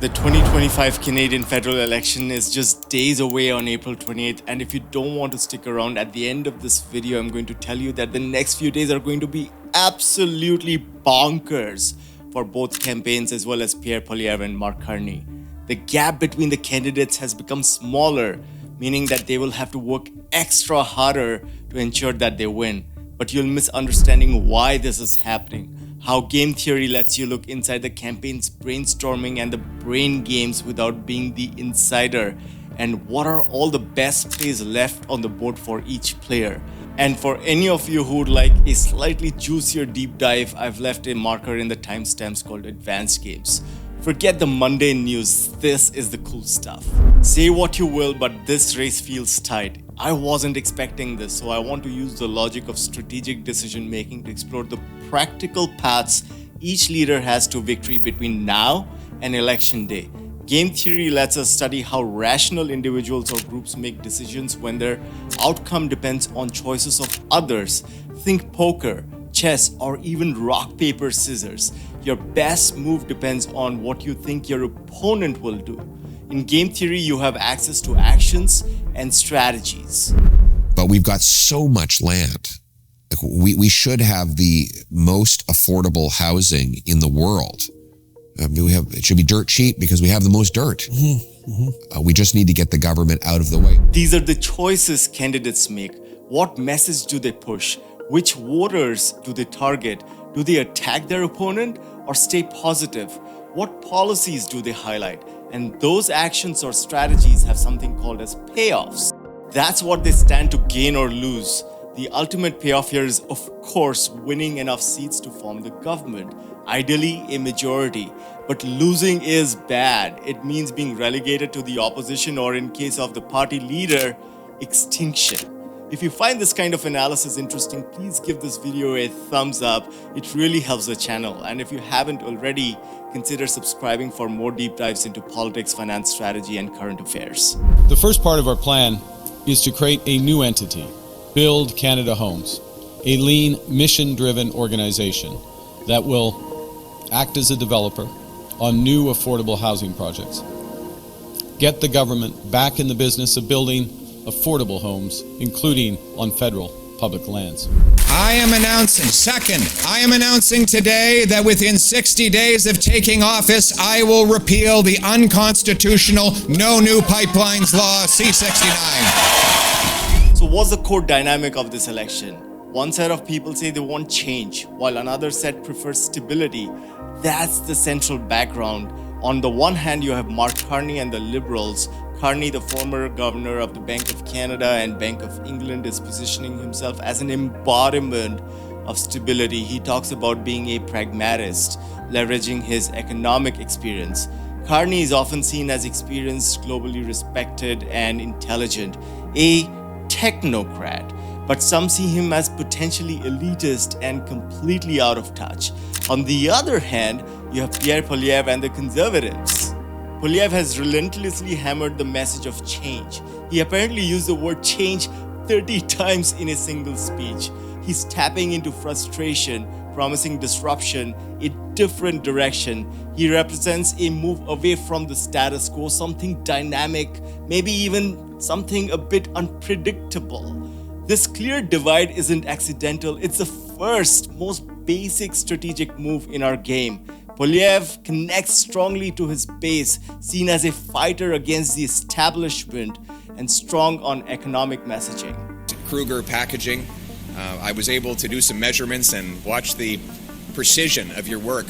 The 2025 Canadian federal election is just days away on April 28th, and if you don't want to stick around, at the end of this video, I'm going to tell you that the next few days are going to be absolutely bonkers for both campaigns as well as Pierre Poilievre and Mark Carney. The gap between the candidates has become smaller, meaning that they will have to work extra harder to ensure that they win. But you'll miss understanding why this is happening. How game theory lets you look inside the campaign's brainstorming and the brain games without being the insider, and what are all the best plays left on the board for each player. And for any of you who would like a slightly juicier deep dive, I've left a marker in the timestamps called Advanced Games. Forget the mundane news, this is the cool stuff. Say what you will, but this race feels tight. I wasn't expecting this, so I want to use the logic of strategic decision making to explore the practical paths each leader has to victory between now and election day. Game theory lets us study how rational individuals or groups make decisions when their outcome depends on choices of others. Think poker, chess, or even rock, paper, scissors. Your best move depends on what you think your opponent will do. In game theory, you have access to actions and strategies. But we've got so much land. Like we should have the most affordable housing in the world. It should be dirt cheap because we have the most dirt. We just need to get the government out of the way. These are the choices candidates make. What message do they push? Which voters do they target? Do they attack their opponent or stay positive? What policies do they highlight? And those actions or strategies have something called as payoffs. That's what they stand to gain or lose. The ultimate payoff here is, of course, winning enough seats to form the government, ideally a majority. But losing is bad. It means being relegated to the opposition, or in case of the party leader, extinction. If you find this kind of analysis interesting, please give this video a thumbs up. It really helps the channel. And if you haven't already, consider subscribing for more deep dives into politics, finance, strategy, and current affairs. The first part of our plan is to create a new entity, Build Canada Homes, a lean, mission-driven organization that will act as a developer on new affordable housing projects. Get the government back in the business of building affordable homes, including on federal public lands. I am announcing today that within 60 days of taking office, I will repeal the unconstitutional No New Pipelines Law, C-69. So what's the core dynamic of this election? One set of people say they want change, while another set prefers stability. That's the central background. On the one hand, you have Mark Carney and the Liberals. Carney, the former governor of the Bank of Canada and Bank of England, is positioning himself as an embodiment of stability. He talks about being a pragmatist, leveraging his economic experience. Carney is often seen as experienced, globally respected, and intelligent, a technocrat. But some see him as potentially elitist and completely out of touch. On the other hand, you have Pierre Poilievre and the Conservatives. Poilievre has relentlessly hammered the message of change. He apparently used the word change 30 times in a single speech. He's tapping into frustration, promising disruption, a different direction. He represents a move away from the status quo, something dynamic, maybe even something a bit unpredictable. This clear divide isn't accidental. It's the first, most basic strategic move in our game. Poilievre connects strongly to his base, seen as a fighter against the establishment and strong on economic messaging. Kruger packaging. I was able to do some measurements and watch the precision of your work.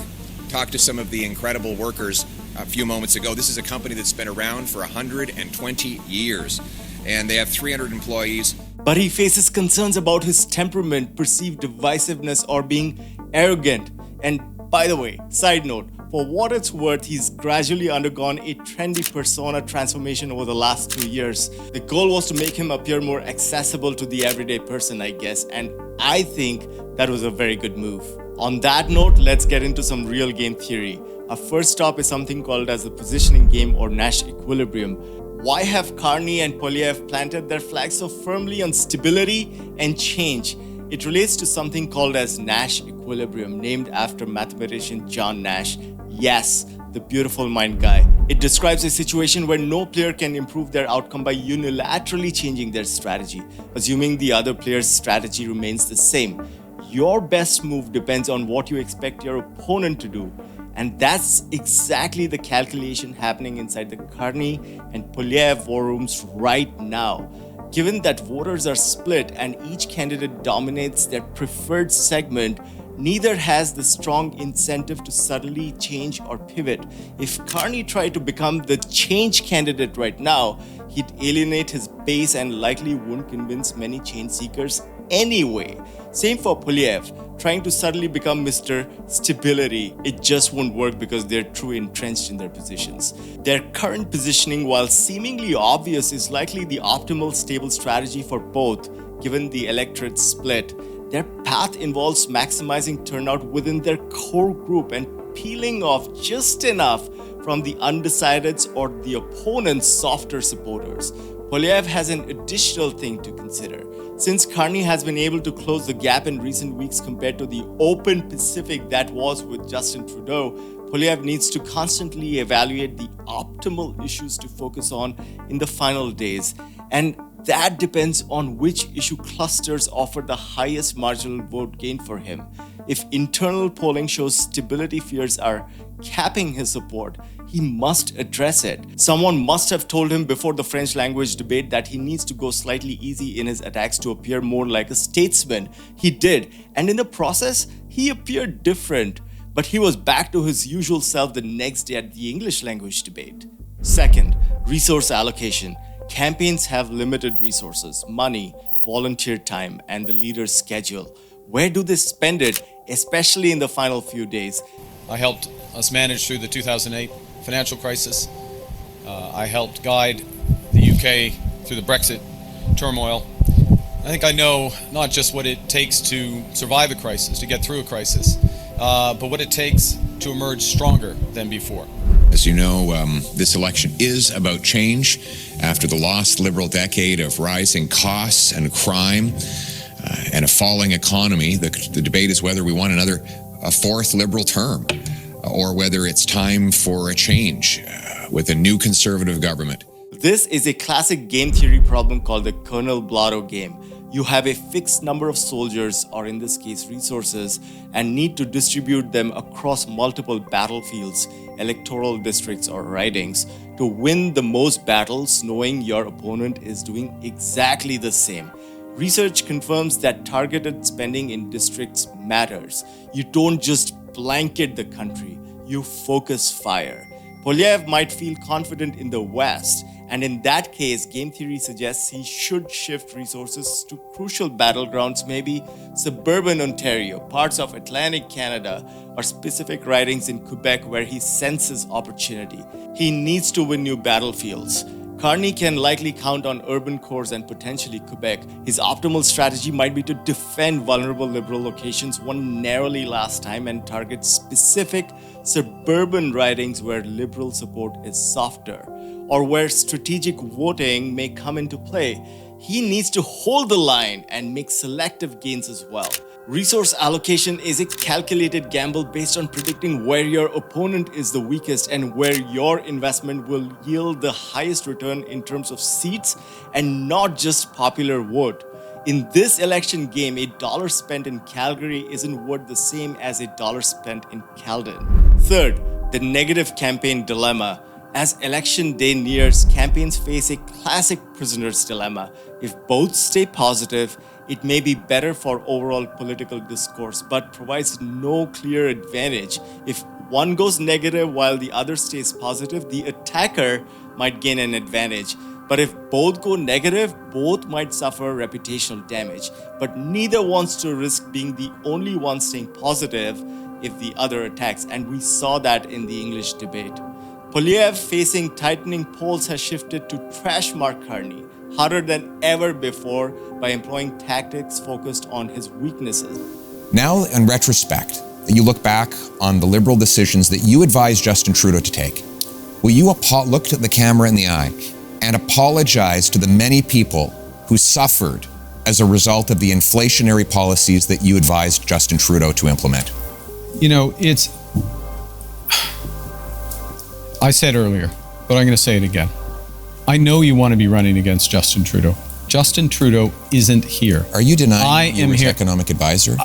Talk to some of the incredible workers a few moments ago. This is a company that's been around for 120 years, and they have 300 employees. But he faces concerns about his temperament, perceived divisiveness, or being arrogant. And by the way, side note, for what it's worth, he's gradually undergone a trendy persona transformation over the last 2 years. The goal was to make him appear more accessible to the everyday person, I guess, and I think that was a very good move. On that note, let's get into some real game theory. Our first stop is something called as the positioning game, or Nash Equilibrium. Why have Carney and Poilievre planted their flags so firmly on stability and change? It relates to something called as Nash Equilibrium, named after mathematician John Nash. Yes, The Beautiful Mind Guy. It describes a situation where no player can improve their outcome by unilaterally changing their strategy, assuming the other player's strategy remains the same. Your best move depends on what you expect your opponent to do. And that's exactly the calculation happening inside the Carney and Poilievre war rooms right now. Given that voters are split and each candidate dominates their preferred segment, neither has the strong incentive to subtly change or pivot. If Carney tried to become the change candidate right now, he'd alienate his base and likely wouldn't convince many change seekers anyway. Same for Poilievre. Trying to subtly become Mr. Stability, it just won't work because they're too entrenched in their positions. Their current positioning, while seemingly obvious, is likely the optimal stable strategy for both, given the electorate split. Their path involves maximizing turnout within their core group and peeling off just enough from the undecideds or the opponent's softer supporters. Poilievre has an additional thing to consider. Since Carney has been able to close the gap in recent weeks compared to the open Pacific that was with Justin Trudeau, Poilievre needs to constantly evaluate the optimal issues to focus on in the final days. And that depends on which issue clusters offer the highest marginal vote gain for him. If internal polling shows stability fears are capping his support, he must address it. Someone must have told him before the French language debate that he needs to go slightly easy in his attacks to appear more like a statesman. He did, and in the process, he appeared different, but he was back to his usual self the next day at the English language debate. Second, resource allocation. Campaigns have limited resources, money, volunteer time, and the leader's schedule. Where do they spend it, especially in the final few days? I helped us manage through the 2008 financial crisis. I helped guide the UK through the Brexit turmoil. I think I know not just what it takes to survive a crisis, to get through a crisis, but what it takes to emerge stronger than before. As you know, this election is about change. After the lost Liberal decade of rising costs and crime and a falling economy, the debate is whether we want a fourth Liberal term, or whether it's time for a change with a new Conservative government. This is a classic game theory problem called the Colonel Blotto game. You have a fixed number of soldiers, or in this case resources, and need to distribute them across multiple battlefields, electoral districts or ridings, to win the most battles knowing your opponent is doing exactly the same. Research confirms that targeted spending in districts matters. You don't just blanket the country, you focus fire. Poilievre might feel confident in the West, and in that case, game theory suggests he should shift resources to crucial battlegrounds, maybe suburban Ontario, parts of Atlantic Canada, or specific ridings in Quebec where he senses opportunity. He needs to win new battlefields. Carney can likely count on urban cores and potentially Quebec. His optimal strategy might be to defend vulnerable Liberal locations won narrowly last time and target specific suburban ridings where Liberal support is softer, or where strategic voting may come into play. He needs to hold the line and make selective gains as well. Resource allocation is a calculated gamble based on predicting where your opponent is the weakest and where your investment will yield the highest return in terms of seats and not just popular vote. In this election game, $1 spent in Calgary isn't worth the same as $1 spent in Caledon. Third, the negative campaign dilemma. As election day nears, campaigns face a classic prisoner's dilemma. If both stay positive, it may be better for overall political discourse, but provides no clear advantage. If one goes negative while the other stays positive, the attacker might gain an advantage. But if both go negative, both might suffer reputational damage. But neither wants to risk being the only one staying positive if the other attacks, and we saw that in the English debate. Poilievre, facing tightening polls, has shifted to trash Mark Carney harder than ever before by employing tactics focused on his weaknesses. Now, in retrospect, you look back on the Liberal decisions that you advised Justin Trudeau to take. Will you look at the camera in the eye and apologize to the many people who suffered as a result of the inflationary policies that you advised Justin Trudeau to implement? You know, it's I said earlier, but I'm going to say it again. I know you want to be running against Justin Trudeau. Justin Trudeau isn't here. Are you denying I you am were his here. economic advisor?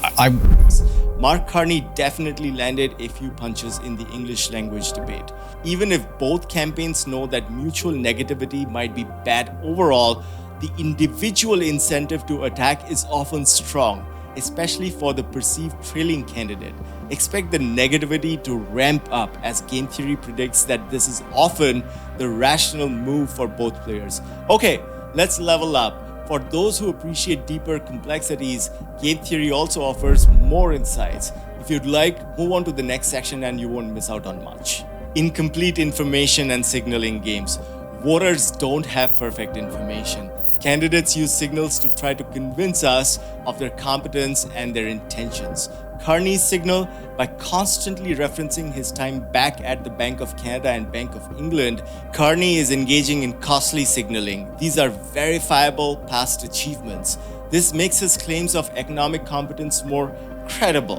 Mark Carney definitely landed a few punches in the English language debate. Even if both campaigns know that mutual negativity might be bad overall, the individual incentive to attack is often strong, especially for the perceived trailing candidate. Expect the negativity to ramp up as game theory predicts that this is often the rational move for both players. Okay, let's level up. For those who appreciate deeper complexities, game theory also offers more insights. If you'd like, move on to the next section and you won't miss out on much. Incomplete information and signaling games. Voters don't have perfect information. Candidates use signals to try to convince us of their competence and their intentions. Carney's signal, by constantly referencing his time back at the Bank of Canada and Bank of England, Carney is engaging in costly signaling. These are verifiable past achievements. This makes his claims of economic competence more credible.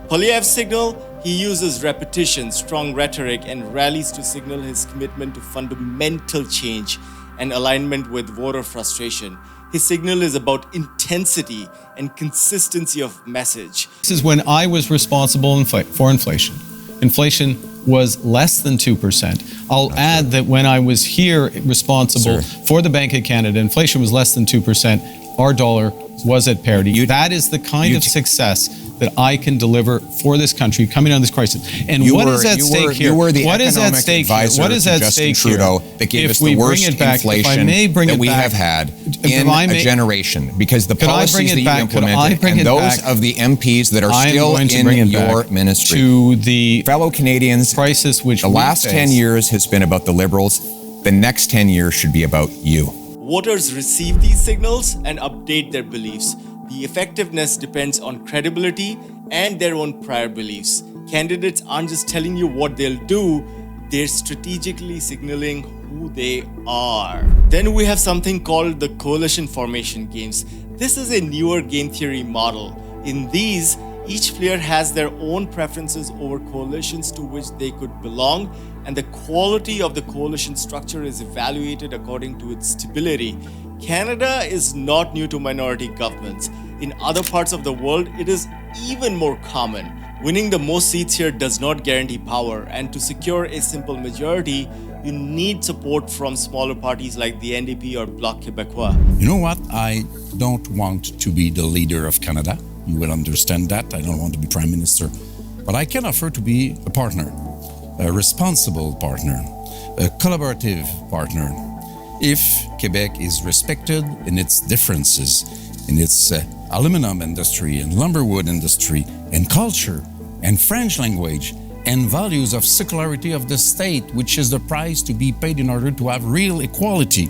Poilievre's signal, he uses repetition, strong rhetoric, and rallies to signal his commitment to fundamental change and alignment with voter frustration. His signal is about intensity and consistency of message. This is when I was responsible for inflation. Inflation was less than 2%. I'll add that when I was here responsible for the Bank of Canada, inflation was less than 2%. Our dollar was at parity. That is the kind of success that I can deliver for this country coming out of this crisis. And what is at stake here? You were the what is at economic stake here? advisor What is to at Justin stake Trudeau here? that gave If us we the bring worst it back, if I inflation may bring that it we back, have had if in I may- a generation, because the Could I bring policies it that you back? Could I implemented bring and it those back? of the MPs that are I'm still going to in bring it your back ministry. to the Fellow Canadians, crisis which the we last 10 face. years has been about the Liberals. The next 10 years should be about you. Voters receive these signals and update their beliefs. The effectiveness depends on credibility and their own prior beliefs. Candidates aren't just telling you what they'll do, they're strategically signaling who they are. Then we have something called the coalition formation games. This is a newer game theory model. In these, each player has their own preferences over coalitions to which they could belong, and the quality of the coalition structure is evaluated according to its stability. Canada is not new to minority governments. In other parts of the world, it is even more common. Winning the most seats here does not guarantee power, and to secure a simple majority, you need support from smaller parties like the NDP or Bloc Québécois. You know what? I don't want to be the leader of Canada. You will understand that. I don't want to be Prime Minister. But I can offer to be a partner, a responsible partner, a collaborative partner. If Quebec is respected in its differences, in its aluminum industry and lumberwood industry and culture and French language and values of secularity of the state, which is the price to be paid in order to have real equality,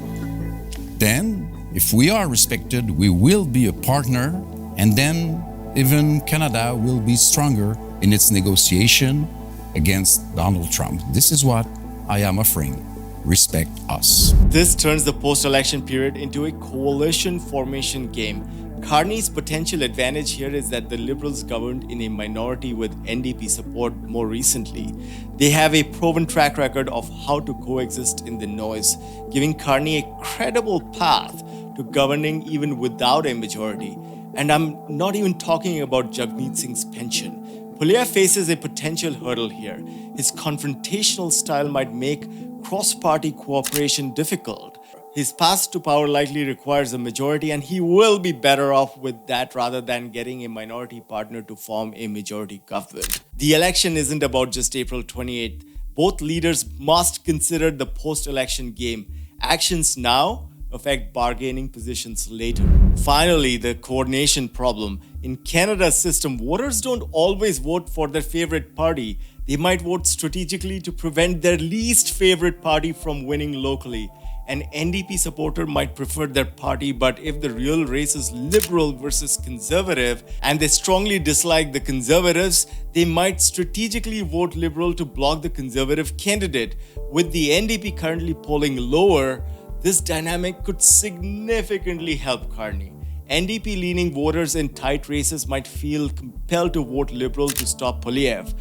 then if we are respected, we will be a partner, and then even Canada will be stronger in its negotiation against Donald Trump. This is what I am offering. Respect us. This turns the post-election period into a coalition formation game. Carney's potential advantage here is that the Liberals governed in a minority with NDP support more recently. They have a proven track record of how to coexist in the noise, giving Carney a credible path to governing even without a majority. And I'm not even talking about Jagmeet Singh's pension. Poilievre faces a potential hurdle here. His confrontational style might make cross-party cooperation difficult. His path to power likely requires a majority, and he will be better off with that rather than getting a minority partner to form a majority government. The election isn't about just April 28th. Both leaders must consider the post-election game. Actions now affect bargaining positions later. Finally, the coordination problem. In Canada's system, voters don't always vote for their favorite party. They might vote strategically to prevent their least favorite party from winning locally. An NDP supporter might prefer their party, but if the real race is Liberal versus Conservative and they strongly dislike the Conservatives, they might strategically vote Liberal to block the Conservative candidate. With the NDP currently polling lower, this dynamic could significantly help Carney. NDP-leaning voters in tight races might feel compelled to vote Liberal to stop Poilievre.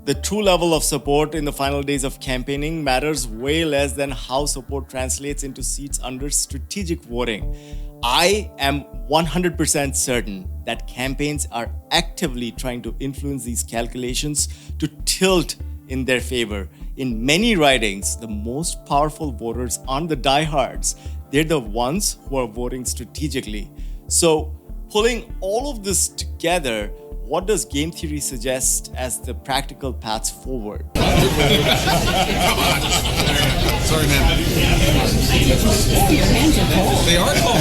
The true level of support in the final days of campaigning matters way less than how support translates into seats under strategic voting. I am 100% certain that campaigns are actively trying to influence these calculations to tilt in their favor. In many ridings, the most powerful voters aren't the diehards. They're the ones who are voting strategically. So, pulling all of this together, what does game theory suggest as the practical paths forward? Sorry, man. Your hands are cold. They are cold.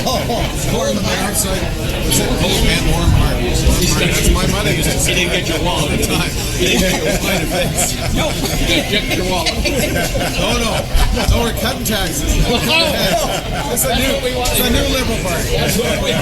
Warm on my outside. Is it cold and warm heart? That's my mother used to say. You didn't get your wallet at the time. You didn't get your flight events. No, you didn't get your wallet. No, we're cutting taxes. It's a new Liberal Party. That's what we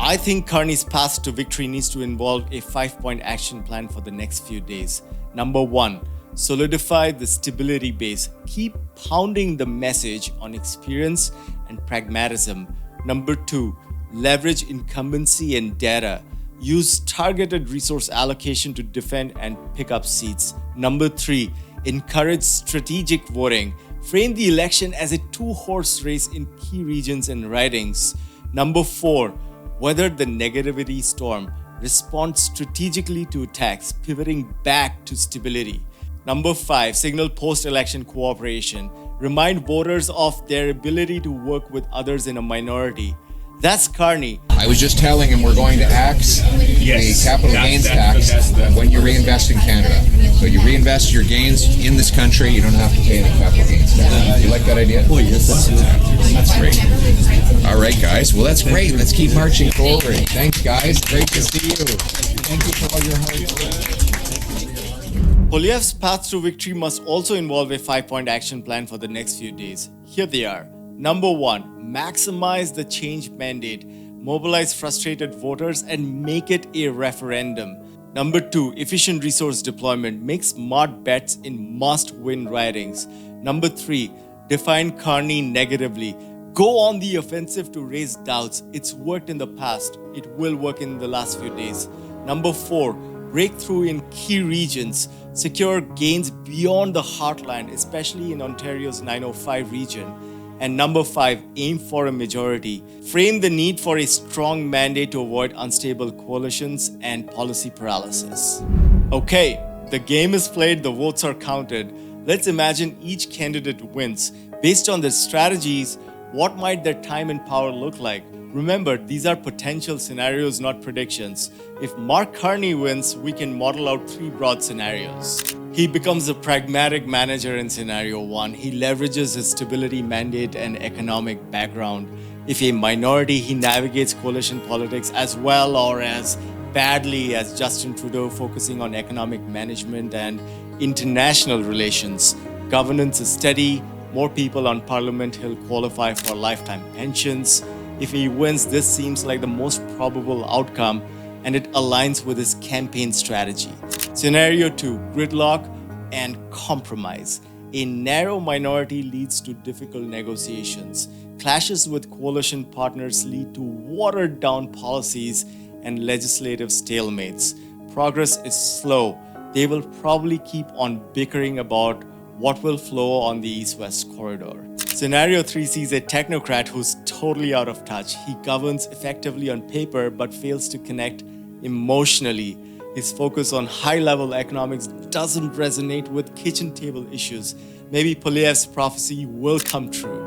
I think Carney's path to victory needs to involve a 5-point action plan for the next few days. Number 1, solidify the stability base. Keep pounding the message on experience and pragmatism. Number 2, leverage incumbency and data. Use targeted resource allocation to defend and pick up seats. Number 3, encourage strategic voting. Frame the election as a 2-horse race in key regions and ridings. Number 4, weather the negativity storm. Respond strategically to attacks, pivoting back to stability. Number 5, signal post-election cooperation. Remind voters of their ability to work with others in a minority. That's Carney. I was just telling him we're going to axe the capital gains tax when you reinvest in Canada. So you reinvest your gains in this country, you don't have to pay any capital gains tax. You like that idea? Oh, yes, that's great. All right, guys. Well, that's great. Let's keep marching forward. Thanks, guys. Great to see you. Thank you for all your hard work. Poilievre's path to victory must also involve a 5-point action plan for the next few days. Here they are. Number 1, maximize the change mandate, mobilize frustrated voters and make it a referendum. Number 2, efficient resource deployment, make smart bets in must-win ridings. Number 3, define Carney negatively. Go on the offensive to raise doubts. It's worked in the past. It will work in the last few days. Number 4, break through in key regions. Secure gains beyond the heartland, especially in Ontario's 905 region. And number 5, aim for a majority. Frame the need for a strong mandate to avoid unstable coalitions and policy paralysis. Okay, the game is played, the votes are counted. Let's imagine each candidate wins. Based on their strategies, what might their time and power look like? Remember, these are potential scenarios, not predictions. If Mark Carney wins, we can model out 3 broad scenarios. He becomes a pragmatic manager in scenario 1. He leverages his stability mandate and economic background. If a minority, he navigates coalition politics as well or as badly as Justin Trudeau, focusing on economic management and international relations. Governance is steady. More people on parliament, he'll qualify for lifetime pensions. If he wins, this seems like the most probable outcome, and it aligns with his campaign strategy. Scenario 2, gridlock and compromise. A narrow minority leads to difficult negotiations. Clashes with coalition partners lead to watered down policies and legislative stalemates. Progress is slow. They will probably keep on bickering about what will flow on the East-West corridor. Scenario 3 sees a technocrat who's totally out of touch. He governs effectively on paper but fails to connect emotionally. His focus on high-level economics doesn't resonate with kitchen table issues. Maybe Poilievre's prophecy will come true.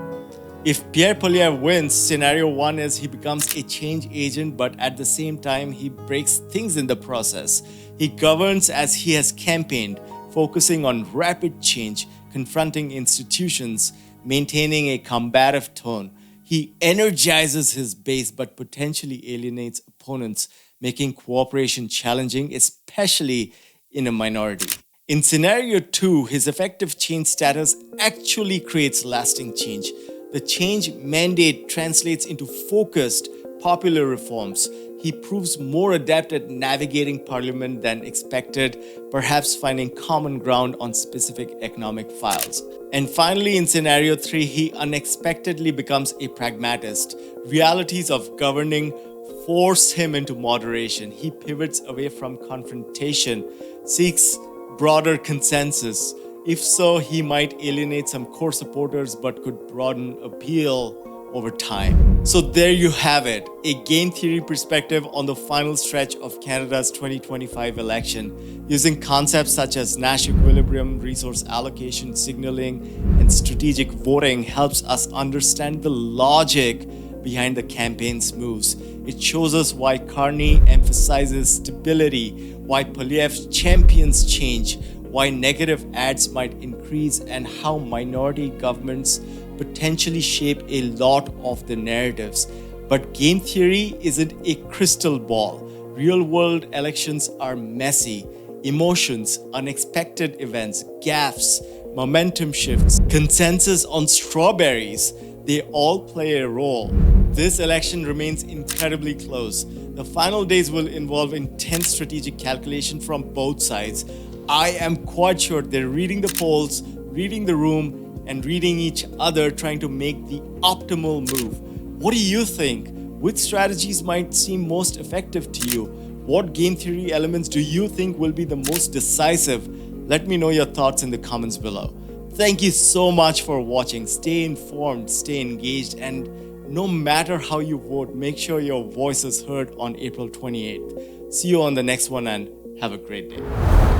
If Pierre Poilievre wins, scenario 1 is he becomes a change agent, but at the same time, he breaks things in the process. He governs as he has campaigned, focusing on rapid change, confronting institutions, maintaining a combative tone. He energizes his base but potentially alienates opponents, making cooperation challenging, especially in a minority. In scenario 2, his effective change status actually creates lasting change. The change mandate translates into focused, popular reforms. he proves more adept at navigating parliament than expected, perhaps finding common ground on specific economic files. And finally, in scenario 3, he unexpectedly becomes a pragmatist. Realities of governing force him into moderation. He pivots away from confrontation, seeks broader consensus. If so, he might alienate some core supporters but could broaden appeal over time. So there you have it, a game theory perspective on the final stretch of Canada's 2025 election, using concepts such as Nash Equilibrium, resource allocation, signaling, and strategic voting helps us understand the logic behind the campaign's moves. It shows us why Carney emphasizes stability, why Poilievre champions change, why negative ads might increase, and how minority governments potentially shape a lot of the narratives. But game theory isn't a crystal ball. Real-world elections are messy. Emotions, unexpected events, gaffes, momentum shifts, consensus on strawberries, they all play a role. This election remains incredibly close. The final days will involve intense strategic calculation from both sides. I am quite sure they're reading the polls, reading the room, and reading each other, trying to make the optimal move. What do you think? Which strategies might seem most effective to you? What game theory elements do you think will be the most decisive? Let me know your thoughts in the comments below. Thank you so much for watching. Stay informed, stay engaged, and no matter how you vote, make sure your voice is heard on April 28th. See you on the next one and have a great day.